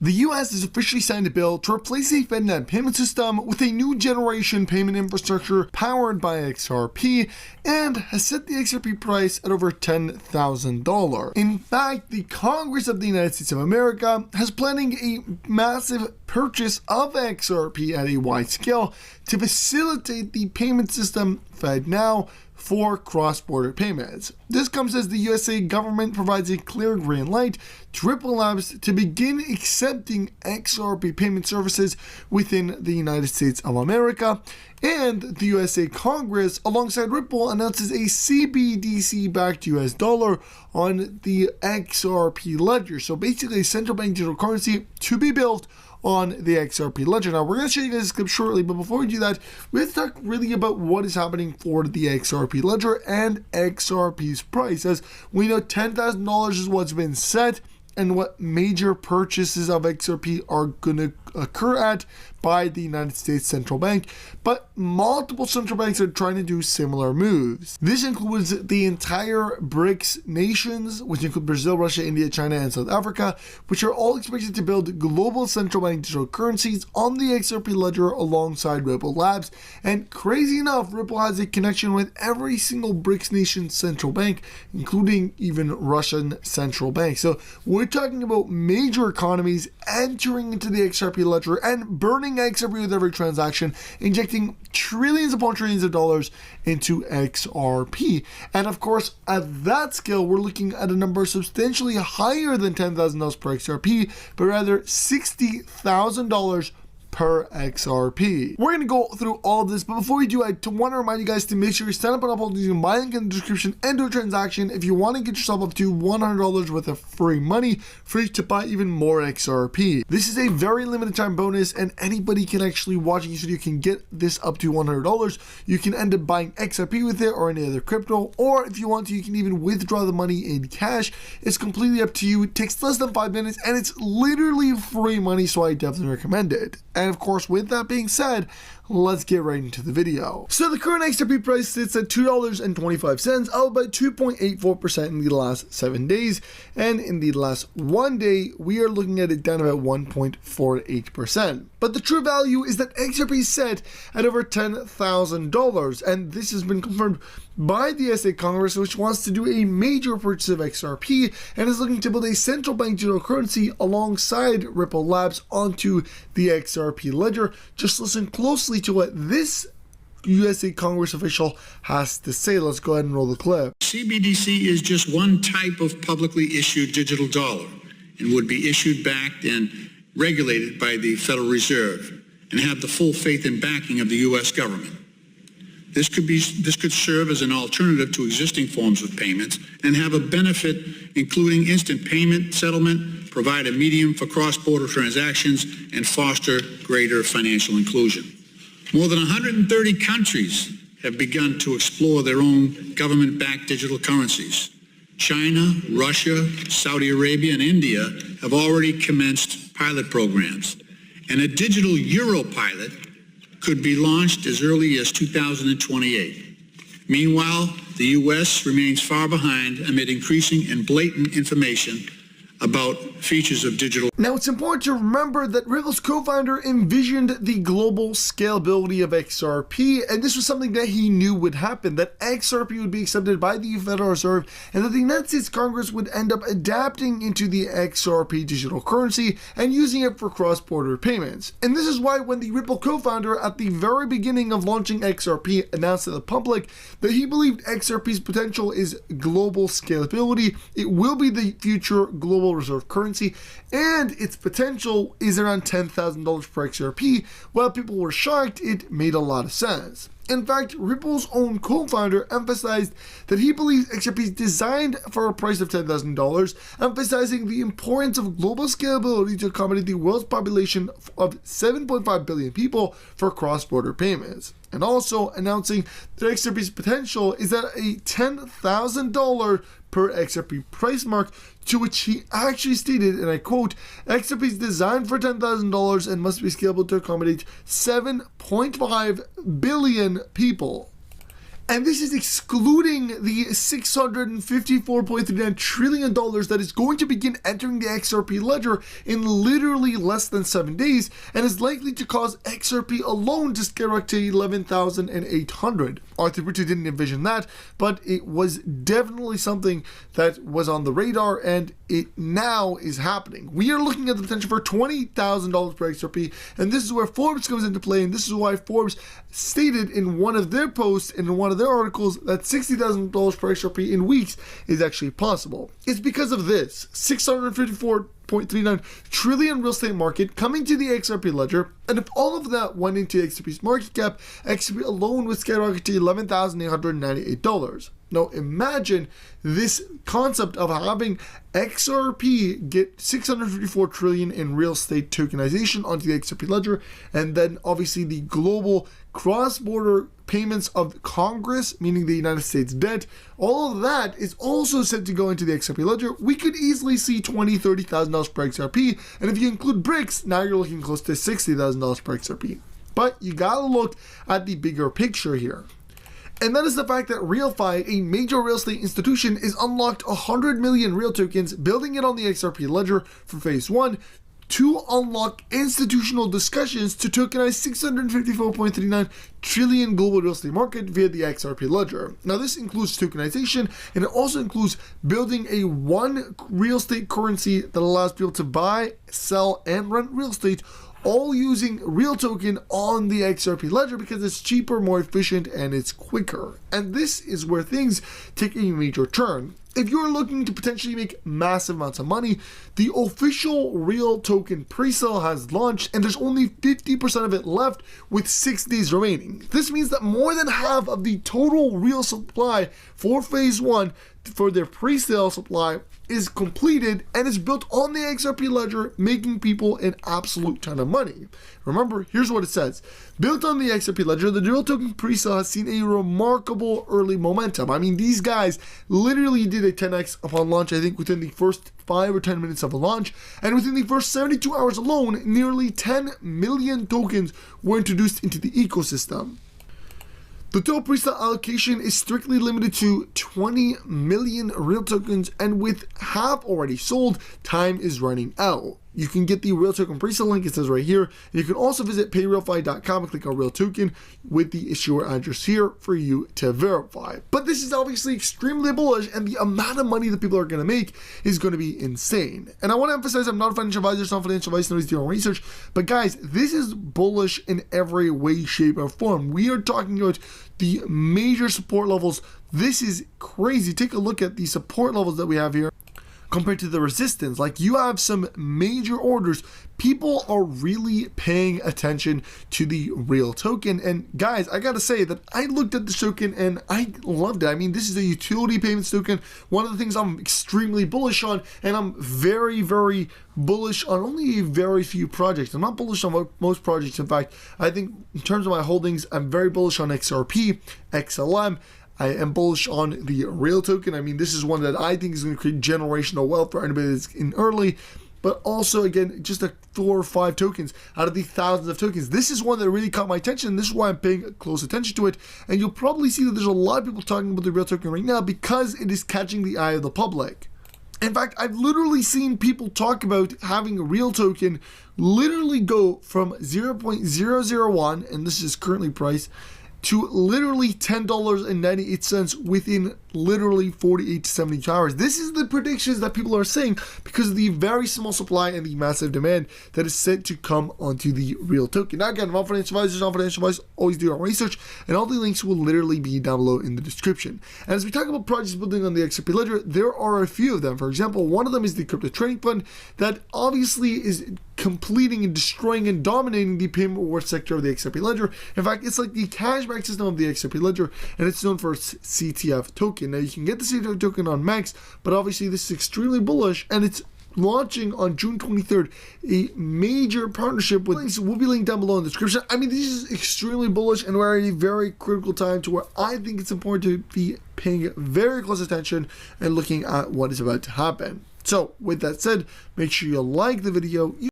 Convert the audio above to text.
The US has officially signed a bill to replace a FedNet payment system with a new generation payment infrastructure powered by XRP and has set the XRP price at over $10,000. In fact, the Congress of the United States of America has planning a massive purchase of XRP at a wide scale to facilitate the payment system FedNow for cross-border payments. This comes as the USA government provides a clear green light to Ripple Labs to begin accepting XRP payment services within the United States of America, and the USA Congress, alongside Ripple, announces a CBDC-backed US dollar on the XRP ledger. So basically a central bank digital currency to be built on the XRP ledger. Now, we're going to show you guys this clip shortly, but before we do that, we have to talk really about what is happening for the XRP ledger and XRP's price. As we know, $10,000 is what's been set and what major purchases of XRP are going to occur at by the United States Central Bank, but multiple central banks are trying to do similar moves. This includes the entire BRICS nations, which include Brazil, Russia, India, China, and South Africa, which are all expected to build global central bank digital currencies on the XRP ledger alongside Ripple Labs. And crazy enough, Ripple has a connection with every single BRICS nation central bank, including even Russian central bank. So we're talking about major economies entering into the XRP ledger and burning XRP with every transaction, injecting trillions upon trillions of dollars into XRP. And of course, at that scale, we're looking at a number substantially higher than $10,000 per XRP, but rather $60,000 per XRP. We're going to go through all of this, but before we do, I want to remind you guys to make sure you sign up on Uphold using my link in the description and do a transaction if you want to get yourself up to $100 worth of free money, free to buy even more XRP. This is a very limited time bonus, and anybody can actually watching this video can get this up to $100. You can end up buying XRP with it or any other crypto, or if you want to, you can even withdraw the money in cash. It's completely up to you. It takes less than 5 minutes, and it's literally free money, so I definitely recommend it. And of course, with that being said, let's get right into the video. So the current XRP price sits at $2.25, up by 2.84% in the last 7 days. And in the last 1 day, we are looking at it down about 1.48%. But the true value is that XRP is set at over $10,000. And this has been confirmed by the USA Congress, which wants to do a major purchase of XRP and is looking to build a central bank digital currency alongside Ripple Labs onto the XRP ledger. Just listen closely to what this USA Congress official has to say. Let's go ahead and roll the clip. CBDC is just one type of publicly issued digital dollar and would be issued, backed, and regulated by the Federal Reserve and have the full faith and backing of the U.S. government. This could serve as an alternative to existing forms of payments and have a benefit including instant payment settlement, provide a medium for cross-border transactions, and foster greater financial inclusion. More than 130 countries have begun to explore their own government-backed digital currencies. China, Russia, Saudi Arabia, and India have already commenced pilot programs, and a digital euro pilot could be launched as early as 2028. Meanwhile, the U.S. remains far behind amid increasing and blatant information about features of digital. Now, it's important to remember that Ripple's co-founder envisioned the global scalability of XRP, and this was something that he knew would happen, that XRP would be accepted by the Federal Reserve, and that the United States Congress would end up adapting into the XRP digital currency and using it for cross-border payments. And this is why when the Ripple co-founder at the very beginning of launching XRP announced to the public that he believed XRP's potential is global scalability, it will be the future global reserve currency, and its potential is around $10,000 per XRP. While people were shocked, it made a lot of sense. In fact, Ripple's own co-founder emphasized that he believes XRP is designed for a price of $10,000, emphasizing the importance of global scalability to accommodate the world's population of 7.5 billion people for cross-border payments. And also announcing that XRP's potential is at a $10,000 per XRP price mark, to which he actually stated, and I quote, XRP is designed for $10,000 and must be scalable to accommodate 7.5 billion people. And this is excluding the $654.39 trillion that is going to begin entering the XRP ledger in literally less than 7 days, and is likely to cause XRP alone to skyrocket to 11,800. Arthur Ritchie didn't envision that, but it was definitely something that was on the radar, and it now is happening. We are looking at the potential for $20,000 per XRP, and this is where Forbes comes into play, and this is why Forbes stated in one of their posts and in one of their articles that $60,000 per XRP in weeks is actually possible. It's because of this $654.39 trillion real estate market coming to the XRP ledger, and if all of that went into XRP's market cap, XRP alone would skyrocket to $11,898. Now imagine this concept of having XRP get 654 trillion in real estate tokenization onto the XRP ledger, and then obviously the global cross-border payments of Congress, meaning the United States debt, all of that is also set to go into the XRP ledger. We could easily see $20,000-$30,000 per XRP, and if you include BRICS, now you're looking close to $60,000 per XRP. But you gotta look at the bigger picture here. And that is the fact that RealFi, a major real estate institution, is unlocked 100 million real tokens, building it on the XRP ledger for phase 1 to unlock institutional discussions to tokenize 654.39 trillion global real estate market via the XRP ledger. Now this includes tokenization, and it also includes building a one real estate currency that allows people to buy, sell, and rent real estate, all using real token on the XRP ledger because it's cheaper, more efficient, and it's quicker. And this is where things take a major turn. If you're looking to potentially make massive amounts of money, the official real token presale has launched, and there's only 50% of it left with 6 days remaining. This means that more than half of the total real supply for phase 1 for their presale supply is completed and is built on the XRP ledger, making people an absolute ton of money. Remember, here's what it says. Built on the XRP ledger, the real token presale has seen a remarkable early momentum. I mean, these guys literally did a 10x upon launch, I think within the first 5 or 10 minutes of a launch, and within the first 72 hours alone, nearly 10 million tokens were introduced into the ecosystem. The total presale allocation is strictly limited to 20 million real tokens, and with half already sold, time is running out. You can get the real token presale link, it says right here. And you can also visit payrealfi.com and click on real token with the issuer address here for you to verify. But this is obviously extremely bullish, and the amount of money that people are going to make is going to be insane. And I want to emphasize, I'm not a financial advisor, it's not financial advice, nobody's doing research, but guys, this is bullish in every way, shape, or form. We are talking about the major support levels. This is crazy. Take a look at the support levels that we have here compared to the resistance. Like, you have some major orders. People are really paying attention to the real token. And guys, I gotta say that I looked at the token and I loved it. I mean, this is a utility payments token, one of the things I'm extremely bullish on, and I'm very, very bullish on only a very few projects. I'm not bullish on most projects. In fact, I think in terms of my holdings, I'm very bullish on XRP, XLM. I am bullish on the real token. I mean, this is one that I think is going to create generational wealth for anybody that's in early. But also, again, just 4 or 5 tokens out of the thousands of tokens. This is one that really caught my attention. This is why I'm paying close attention to it. And you'll probably see that there's a lot of people talking about the real token right now because it is catching the eye of the public. In fact, I've literally seen people talk about having a real token literally go from 0.001, and this is currently priced, to literally $10.98 within literally 48 to 72 hours. This is the predictions that people are saying because of the very small supply and the massive demand that is set to come onto the real token. Now again, I'm not financial advisors, not financial advice, always do our research, and all the links will literally be down below in the description. And as we talk about projects building on the XRP ledger, there are a few of them. For example, one of them is the crypto trading fund that obviously is completing and destroying and dominating the payment reward sector of the XRP ledger. In fact, it's like the cashback system of the XRP ledger, and it's known for its CTF token. Now, you can get the CTF token on Max, but obviously this is extremely bullish, and it's launching on June 23rd, a major partnership with links will be linked down below in the description. I mean, this is extremely bullish, and we're at a very critical time to where I think it's important to be paying very close attention and looking at what is about to happen. So with that said, make sure you like the video.